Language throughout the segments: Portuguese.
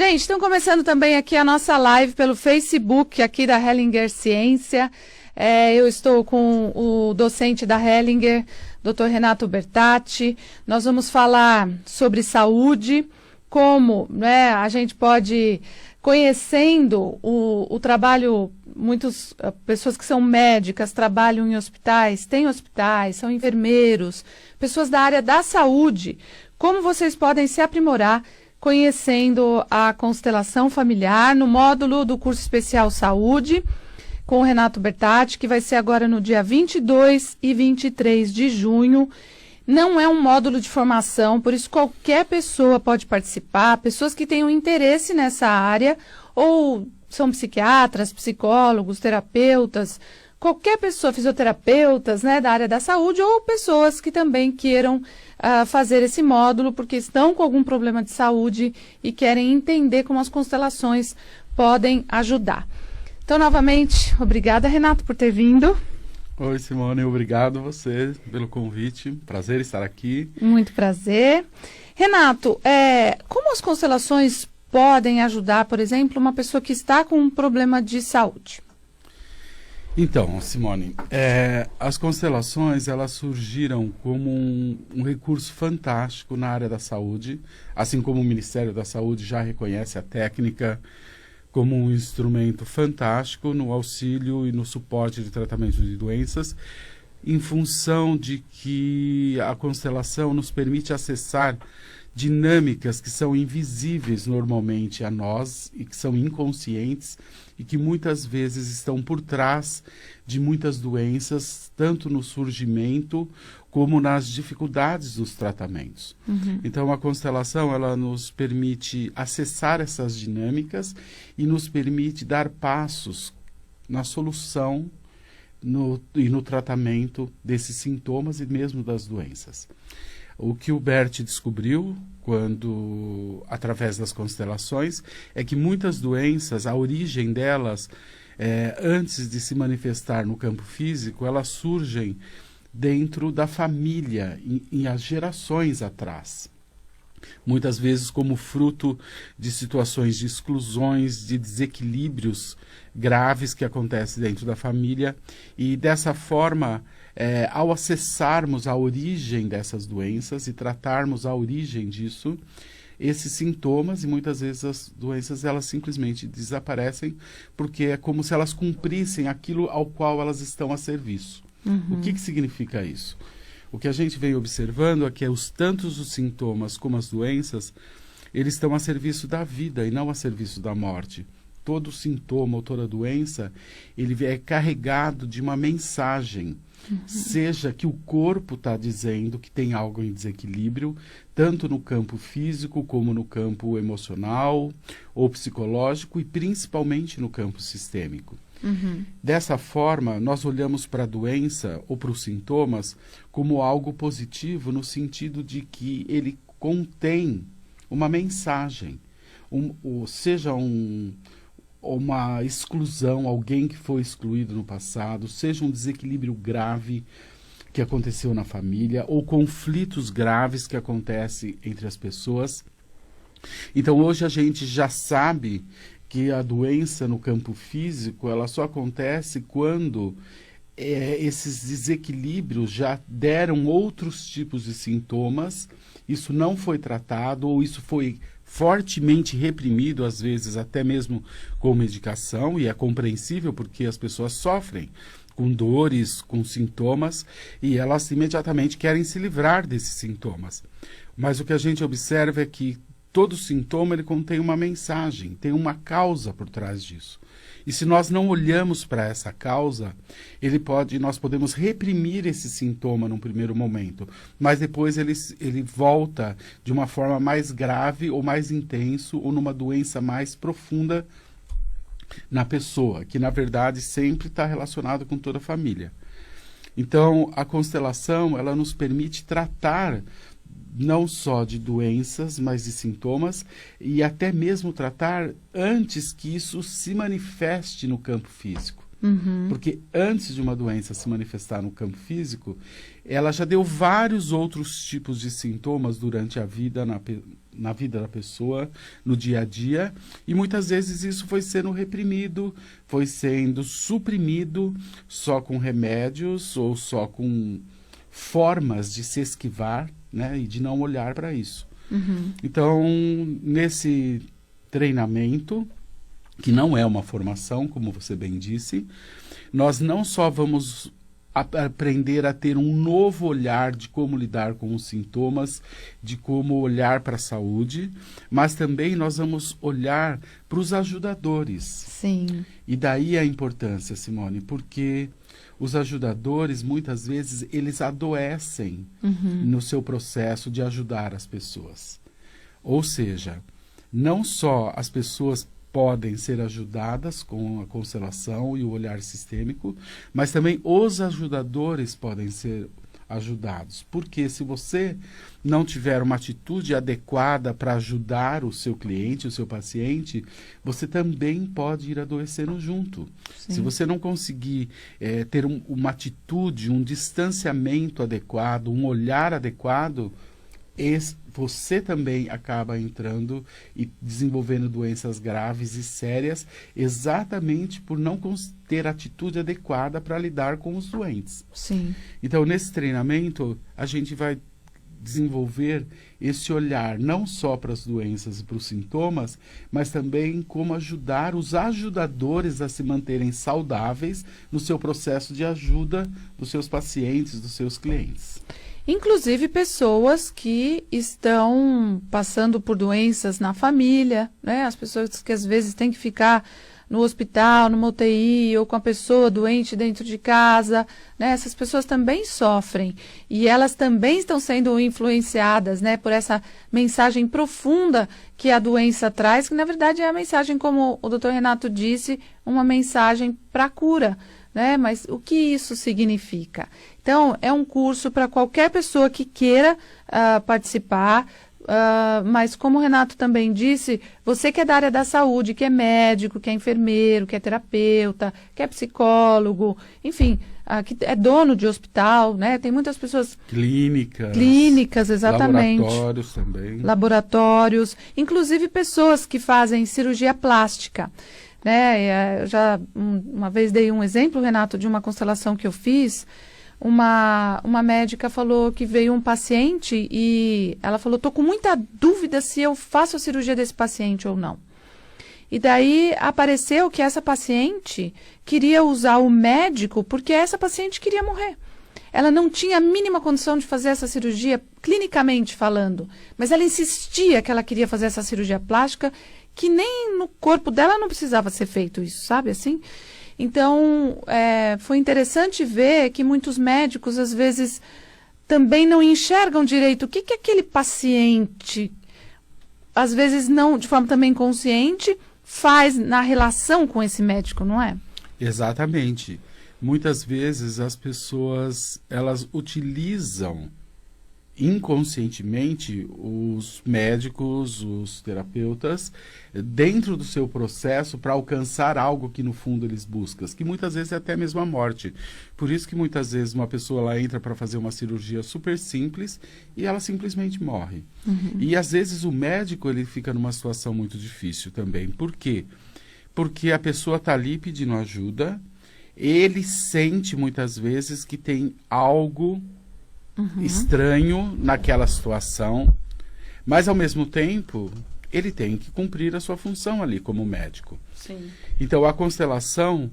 Gente, estão começando também aqui a nossa live pelo Facebook aqui da Hellinger Ciência. Eu estou com o docente da Hellinger, Dr. Renato Bertatti. Nós vamos falar sobre saúde, como a gente pode, conhecendo o trabalho, muitas pessoas que são médicas, trabalham em hospitais, têm hospitais, são enfermeiros, pessoas da área da saúde, como vocês podem se aprimorar conhecendo a constelação familiar no módulo do curso especial Saúde, com o Renato Bertatti, que vai ser agora no dia 22 e 23 de junho. Não é um módulo de formação, por isso qualquer pessoa pode participar, pessoas que tenham interesse nessa área, ou são psiquiatras, psicólogos, terapeutas, qualquer pessoa, fisioterapeutas, da área da saúde, ou pessoas que também queiram fazer esse módulo, porque estão com algum problema de saúde e querem entender como as constelações podem ajudar. Então, novamente, obrigada, Renato, por ter vindo. Oi, Simone, obrigado você pelo convite. Prazer estar aqui. Muito prazer. Renato, como as constelações podem ajudar, por exemplo, uma pessoa que está com um problema de saúde? Então, Simone, as constelações, elas surgiram como um recurso fantástico na área da saúde, assim como o Ministério da Saúde já reconhece a técnica como um instrumento fantástico no auxílio e no suporte de tratamento de doenças, em função de que a constelação nos permite acessar dinâmicas que são invisíveis normalmente a nós e que são inconscientes e que muitas vezes estão por trás de muitas doenças, tanto no surgimento como nas dificuldades dos tratamentos. Uhum. Então, a constelação, ela nos permite acessar essas dinâmicas e nos permite dar passos na solução e no tratamento desses sintomas e mesmo das doenças. O que o Bert descobriu, através das constelações, é que muitas doenças, a origem delas, antes de se manifestar no campo físico, elas surgem dentro da família, em as gerações atrás. Muitas vezes como fruto de situações de exclusões, de desequilíbrios graves que acontecem dentro da família, e dessa forma, ao acessarmos a origem dessas doenças e tratarmos a origem disso, esses sintomas, e muitas vezes as doenças, elas simplesmente desaparecem, porque é como se elas cumprissem aquilo ao qual elas estão a serviço. Uhum. O que significa isso? O que a gente vem observando é que tantos os sintomas como as doenças, eles estão a serviço da vida e não a serviço da morte. Todo sintoma ou toda doença, ele é carregado de uma mensagem, seja que o corpo está dizendo que tem algo em desequilíbrio, tanto no campo físico como no campo emocional ou psicológico e principalmente no campo sistêmico. Uhum. Dessa forma, nós olhamos para a doença ou para os sintomas como algo positivo no sentido de que ele contém uma mensagem, seja uma exclusão, alguém que foi excluído no passado, seja um desequilíbrio grave que aconteceu na família, ou conflitos graves que acontecem entre as pessoas. Então, hoje a gente já sabe que a doença no campo físico, ela só acontece quando esses desequilíbrios já deram outros tipos de sintomas, isso não foi tratado, ou isso foi fortemente reprimido, às vezes até mesmo com medicação, e é compreensível porque as pessoas sofrem com dores, com sintomas, e elas imediatamente querem se livrar desses sintomas. Mas o que a gente observa é que todo sintoma ele contém uma mensagem, tem uma causa por trás disso. E se nós não olhamos para essa causa, nós podemos reprimir esse sintoma num primeiro momento, mas depois ele volta de uma forma mais grave ou mais intenso ou numa doença mais profunda na pessoa, que na verdade sempre está relacionado com toda a família. Então, a constelação, ela nos permite tratar não só de doenças, mas de sintomas, e até mesmo tratar antes que isso se manifeste no campo físico. Uhum. Porque antes de uma doença se manifestar no campo físico, ela já deu vários outros tipos de sintomas durante a vida na vida da pessoa, no dia a dia, e muitas vezes isso foi sendo reprimido, foi sendo suprimido só com remédios ou só com formas de se esquivar, né, e de não olhar para isso. Então, nesse treinamento, que não é uma formação, como você bem disse, nós não só vamos aprender a ter um novo olhar de como lidar com os sintomas, de como olhar para a saúde, mas também nós vamos olhar para os ajudadores. Sim. E daí a importância, Simone, porque os ajudadores, muitas vezes, eles adoecem no seu processo de ajudar as pessoas. Ou seja, não só as pessoas podem ser ajudadas com a constelação e o olhar sistêmico, mas também os ajudadores podem ser ajudados. Porque se você não tiver uma atitude adequada para ajudar o seu cliente, o seu paciente, você também pode ir adoecendo junto. Sim. Se você não conseguir ter uma atitude, um distanciamento adequado, um olhar adequado, você também acaba entrando e desenvolvendo doenças graves e sérias, exatamente por não ter atitude adequada para lidar com os doentes. Sim. Então, nesse treinamento, a gente vai desenvolver esse olhar não só para as doenças e para os sintomas, mas também como ajudar os ajudadores a se manterem saudáveis no seu processo de ajuda dos seus pacientes, dos seus clientes. Inclusive pessoas que estão passando por doenças na família, né? As pessoas que às vezes têm que ficar no hospital, numa UTI, ou com a pessoa doente dentro de casa, né? Essas pessoas também sofrem e elas também estão sendo influenciadas, né, por essa mensagem profunda que a doença traz, que na verdade é a mensagem, como o Dr. Renato disse, uma mensagem para a cura, né? Mas o que isso significa? Então, é um curso para qualquer pessoa que queira participar, mas como o Renato também disse, você que é da área da saúde, que é médico, que é enfermeiro, que é terapeuta, que é psicólogo, enfim, que é dono de hospital, né? Tem muitas pessoas... Clínicas, exatamente. Laboratórios também. Laboratórios, inclusive pessoas que fazem cirurgia plástica. Né? Eu já uma vez dei um exemplo, Renato, de uma constelação que eu fiz. Uma médica falou que veio um paciente e ela falou, estou com muita dúvida se eu faço a cirurgia desse paciente ou não. E daí apareceu que essa paciente queria usar o médico porque essa paciente queria morrer. Ela não tinha a mínima condição de fazer essa cirurgia, clinicamente falando, mas ela insistia que ela queria fazer essa cirurgia plástica, que nem no corpo dela não precisava ser feito isso, sabe assim? Então, foi interessante ver que muitos médicos, às vezes, também não enxergam direito o que aquele paciente, às vezes não, de forma também consciente, faz na relação com esse médico, não é? Exatamente. Muitas vezes as pessoas, elas utilizam inconscientemente os médicos, os terapeutas, dentro do seu processo para alcançar algo que no fundo eles buscam, que muitas vezes é até mesmo a morte. Por isso que muitas vezes uma pessoa lá entra para fazer uma cirurgia super simples e ela simplesmente morre. E às vezes o médico ele fica numa situação muito difícil também. Por quê? Porque a pessoa está ali pedindo ajuda, ele sente muitas vezes que tem algo estranho naquela situação, mas ao mesmo tempo ele tem que cumprir a sua função ali como médico. Sim. Então a constelação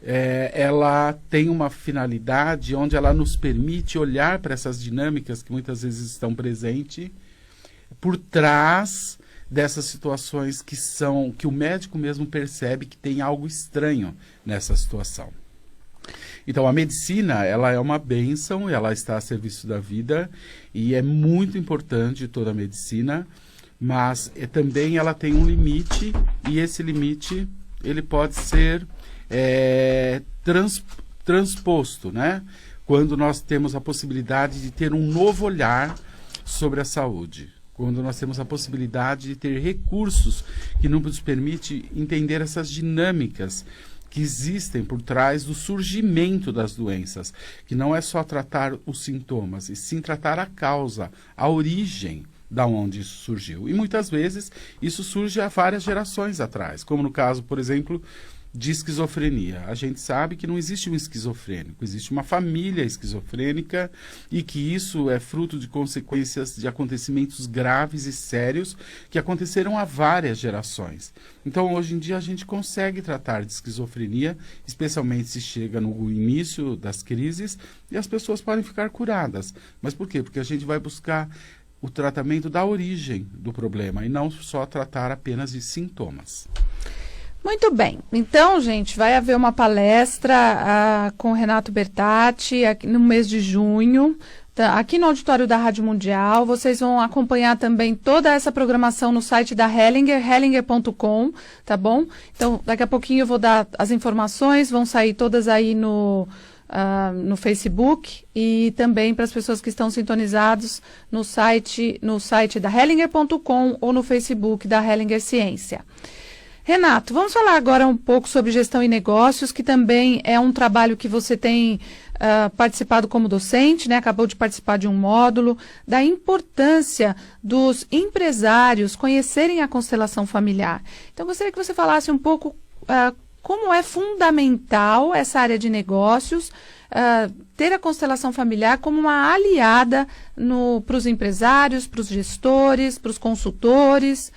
ela tem uma finalidade onde ela nos permite olhar para essas dinâmicas que muitas vezes estão presentes por trás dessas situações que o médico mesmo percebe que tem algo estranho nessa situação. Então, a medicina, ela é uma bênção, ela está a serviço da vida e é muito importante toda a medicina, mas também ela tem um limite e esse limite ele pode ser transposto, né? Quando nós temos a possibilidade de ter um novo olhar sobre a saúde, quando nós temos a possibilidade de ter recursos que nos permite entender essas dinâmicas que existem por trás do surgimento das doenças, que não é só tratar os sintomas, e sim tratar a causa, a origem da onde isso surgiu. E muitas vezes isso surge há várias gerações atrás, como no caso, por exemplo, de esquizofrenia. A gente sabe que não existe um esquizofrênico, existe uma família esquizofrênica e que isso é fruto de consequências de acontecimentos graves e sérios que aconteceram há várias gerações. Então, hoje em dia, a gente consegue tratar de esquizofrenia, especialmente se chega no início das crises, e as pessoas podem ficar curadas. Mas por quê? Porque a gente vai buscar o tratamento da origem do problema e não só tratar apenas de sintomas. Muito bem. Então, gente, vai haver uma palestra com o Renato Bertatti no mês de junho, aqui no auditório da Rádio Mundial. Vocês vão acompanhar também toda essa programação no site da Hellinger, hellinger.com, tá bom? Então, daqui a pouquinho eu vou dar as informações, vão sair todas aí no Facebook e também para as pessoas que estão sintonizados no site da hellinger.com ou no Facebook da Hellinger Ciência. Renato, vamos falar agora um pouco sobre gestão e negócios, que também é um trabalho que você tem participado como docente, né? Acabou de participar de um módulo, da importância dos empresários conhecerem a constelação familiar. Então, gostaria que você falasse um pouco como é fundamental essa área de negócios, ter a constelação familiar como uma aliada para os empresários, para os gestores, para os consultores.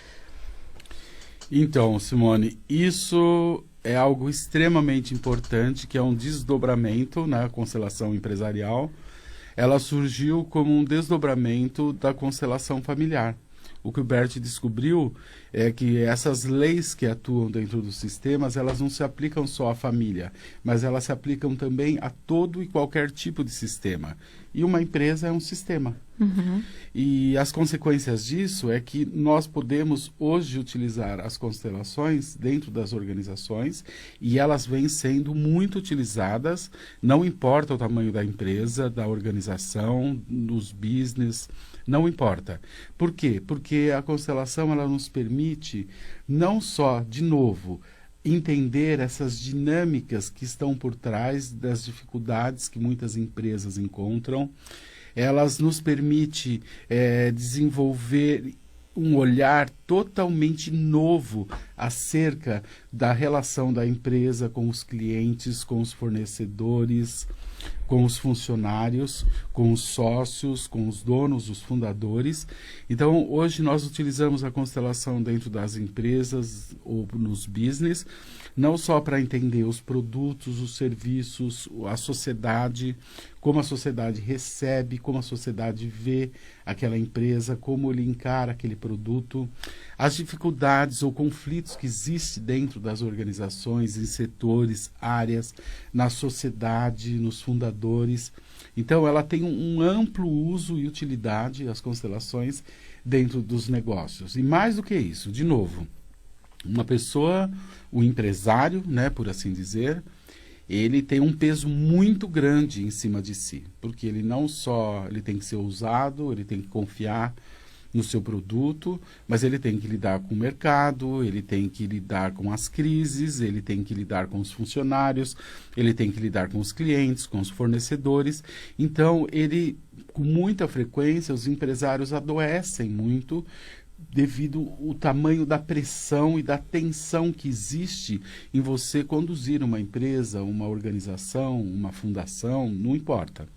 Então, Simone, isso é algo extremamente importante, que é um desdobramento na constelação empresarial. Ela surgiu como um desdobramento da constelação familiar. O que o Bert descobriu é que essas leis que atuam dentro dos sistemas, elas não se aplicam só à família, mas elas se aplicam também a todo e qualquer tipo de sistema. E uma empresa é um sistema. Uhum. E as consequências disso é que nós podemos hoje utilizar as constelações dentro das organizações e elas vêm sendo muito utilizadas, não importa o tamanho da empresa, da organização, dos business, não importa. Por quê? Porque a constelação ela nos permite não só, de novo, entender essas dinâmicas que estão por trás das dificuldades que muitas empresas encontram. Elas nos permitem desenvolver um olhar totalmente novo acerca da relação da empresa com os clientes, com os fornecedores, com os funcionários, com os sócios, com os donos, os fundadores. Então, hoje nós utilizamos a constelação dentro das empresas ou nos business, não só para entender os produtos, os serviços, a sociedade, como a sociedade recebe, como a sociedade vê aquela empresa, como ele encara aquele produto, as dificuldades ou conflitos que existem dentro das organizações, em setores, áreas, na sociedade, nos fundadores. Então, ela tem um amplo uso e utilidade, as constelações, dentro dos negócios. E mais do que isso, de novo, uma pessoa, o empresário, né, por assim dizer, ele tem um peso muito grande em cima de si, porque ele não só ele tem que ser ousado, ele tem que confiar no seu produto, mas ele tem que lidar com o mercado, ele tem que lidar com as crises, ele tem que lidar com os funcionários, ele tem que lidar com os clientes, com os fornecedores. Então, com muita frequência, os empresários adoecem muito devido ao tamanho da pressão e da tensão que existe em você conduzir uma empresa, uma organização, uma fundação, não importa.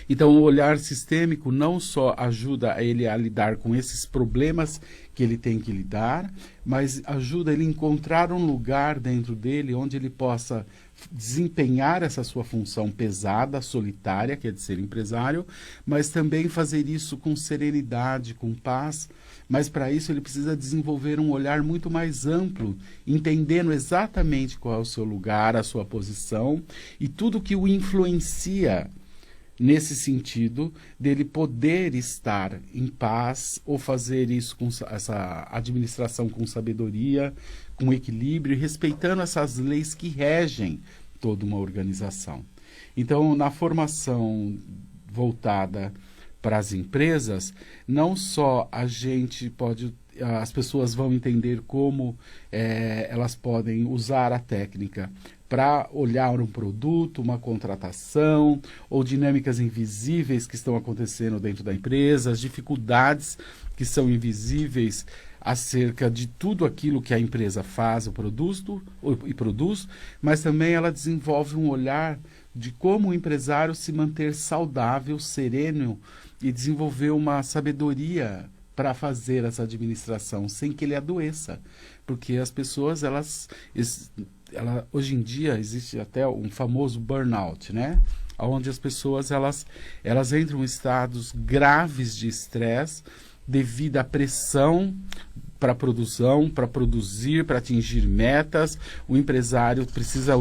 Então, o olhar sistêmico não só ajuda ele a lidar com esses problemas que ele tem que lidar, mas ajuda ele a encontrar um lugar dentro dele onde ele possa desempenhar essa sua função pesada, solitária, que é de ser empresário, mas também fazer isso com serenidade, com paz. Mas para isso ele precisa desenvolver um olhar muito mais amplo, entendendo exatamente qual é o seu lugar, a sua posição e tudo que o influencia nesse sentido dele poder estar em paz ou fazer isso com essa administração com sabedoria, com equilíbrio, respeitando essas leis que regem toda uma organização. Então, na formação voltada para as empresas, não só a gente pode as pessoas vão entender como elas podem usar a técnica para olhar um produto, uma contratação, ou dinâmicas invisíveis que estão acontecendo dentro da empresa, as dificuldades que são invisíveis acerca de tudo aquilo que a empresa faz e produz, mas também ela desenvolve um olhar de como o empresário se manter saudável, sereno e desenvolver uma sabedoria para fazer essa administração sem que ele adoeça. Porque as pessoas, hoje em dia existe até um famoso burnout, né? Onde as pessoas elas entram em estados graves de estresse devido à pressão para a produção, para produzir, para atingir metas. O empresário precisa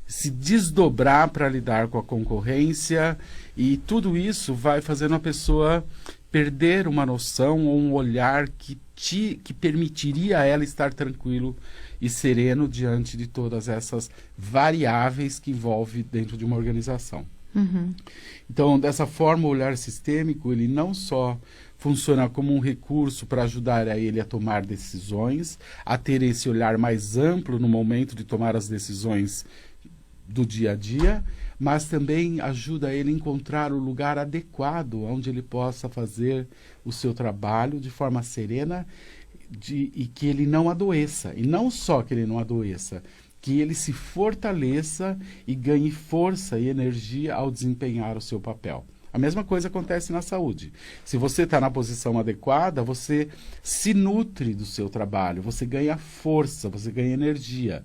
se desdobrar para lidar com a concorrência, e tudo isso vai fazendo a pessoa perder uma noção ou um olhar que permitiria a ela estar tranquilo e sereno diante de todas essas variáveis que envolve dentro de uma organização. Uhum. Então, dessa forma, o olhar sistêmico, ele não só funciona como um recurso para ajudar a ele a tomar decisões, a ter esse olhar mais amplo no momento de tomar as decisões do dia a dia, mas também ajuda ele a encontrar o lugar adequado onde ele possa fazer o seu trabalho de forma serena e que ele não adoeça. E não só que ele não adoeça, que ele se fortaleça e ganhe força e energia ao desempenhar o seu papel. A mesma coisa acontece na saúde. Se você está na posição adequada, você se nutre do seu trabalho, você ganha força, você ganha energia.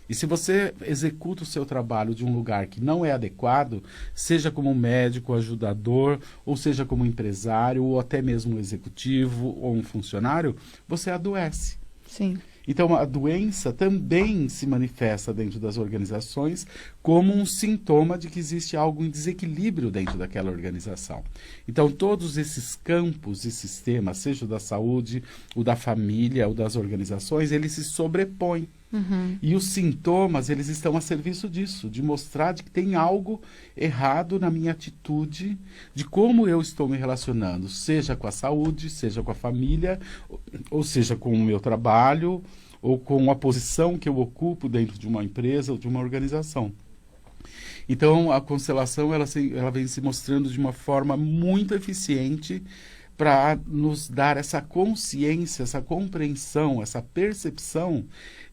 E se você executa o seu trabalho de um lugar que não é adequado, seja como médico, ajudador, ou seja como empresário, ou até mesmo um executivo ou um funcionário, você adoece. Sim. Então, a doença também se manifesta dentro das organizações como um sintoma de que existe algo em desequilíbrio dentro daquela organização. Então, todos esses campos e sistemas, seja o da saúde, o da família, o das organizações, eles se sobrepõem. Uhum. E os sintomas, eles estão a serviço disso, de mostrar de que tem algo errado na minha atitude, de como eu estou me relacionando, seja com a saúde, seja com a família, ou seja com o meu trabalho, ou com a posição que eu ocupo dentro de uma empresa ou de uma organização. Então, a constelação ela vem se mostrando de uma forma muito eficiente para nos dar essa consciência, essa compreensão, essa percepção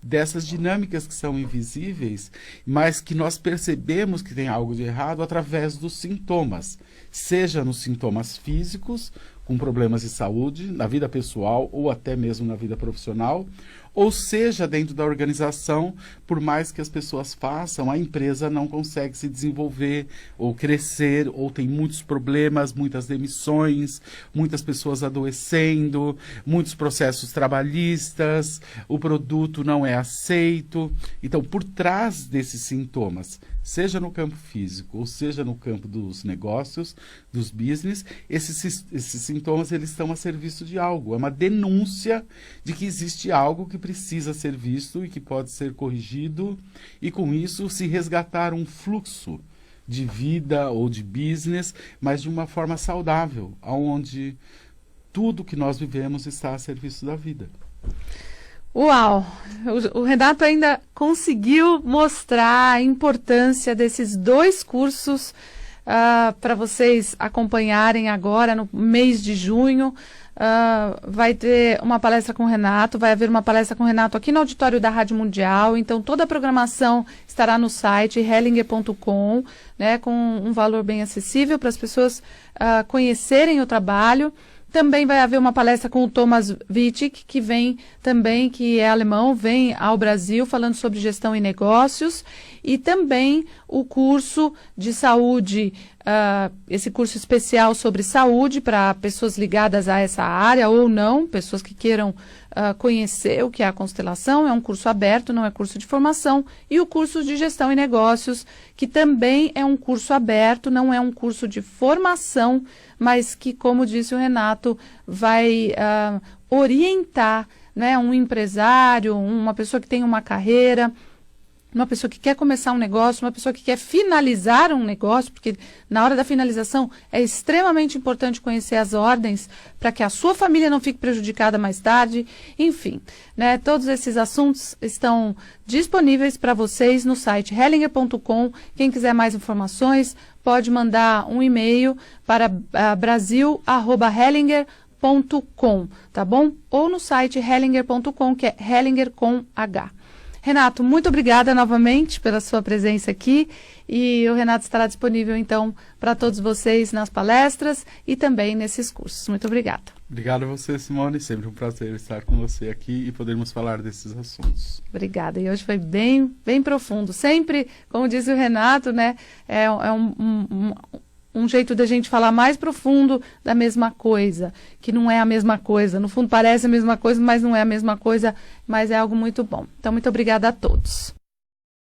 dessas dinâmicas que são invisíveis, mas que nós percebemos que tem algo de errado através dos sintomas, seja nos sintomas físicos, com problemas de saúde, na vida pessoal ou até mesmo na vida profissional, ou seja dentro da organização, por mais que as pessoas façam, a empresa não consegue se desenvolver ou crescer, ou tem muitos problemas, muitas demissões, muitas pessoas adoecendo, muitos processos trabalhistas, o produto não é aceito. Então, por trás desses sintomas, seja no campo físico ou seja no campo dos negócios, dos business, esses sintomas eles estão a serviço de algo. É uma denúncia de que existe algo que precisa ser visto e que pode ser corrigido, e com isso se resgatar um fluxo de vida ou de business, mas de uma forma saudável, onde tudo que nós vivemos está a serviço da vida. Uau! O Renato ainda conseguiu mostrar a importância desses dois cursos para vocês acompanharem agora no mês de junho. Vai ter uma palestra com o Renato, vai haver uma palestra com o Renato aqui no auditório da Rádio Mundial, então toda a programação estará no site hellinger.com, né, com um valor bem acessível para as pessoas conhecerem o trabalho. Também vai haver uma palestra com o Thomas Wittig, que vem também, que é alemão, vem ao Brasil falando sobre gestão e negócios, e também o curso de saúde, esse curso especial sobre saúde para pessoas ligadas a essa área ou não, pessoas que queiram conhecer o que é a constelação. É um curso aberto, não é curso de formação, e o curso de gestão e negócios, que também é um curso aberto, não é um curso de formação, mas que, como disse o Renato, vai orientar, né, um empresário, uma pessoa que tem uma carreira, uma pessoa que quer começar um negócio, uma pessoa que quer finalizar um negócio, porque na hora da finalização é extremamente importante conhecer as ordens para que a sua família não fique prejudicada mais tarde. Enfim, né, todos esses assuntos estão disponíveis para vocês no site hellinger.com. Quem quiser mais informações pode mandar um e-mail para brasil@hellinger.com, tá bom? Ou no site hellinger.com, que é Hellinger com H. Renato, muito obrigada novamente pela sua presença aqui, e o Renato estará disponível então para todos vocês nas palestras e também nesses cursos. Muito obrigada. Obrigado a você, Simone, sempre um prazer estar com você aqui e podermos falar desses assuntos. Obrigada, e hoje foi bem profundo. Sempre, como disse o Renato, né, é um jeito da gente falar mais profundo da mesma coisa, que não é a mesma coisa. No fundo parece a mesma coisa, mas não é a mesma coisa, mas é algo muito bom. Então, muito obrigada a todos.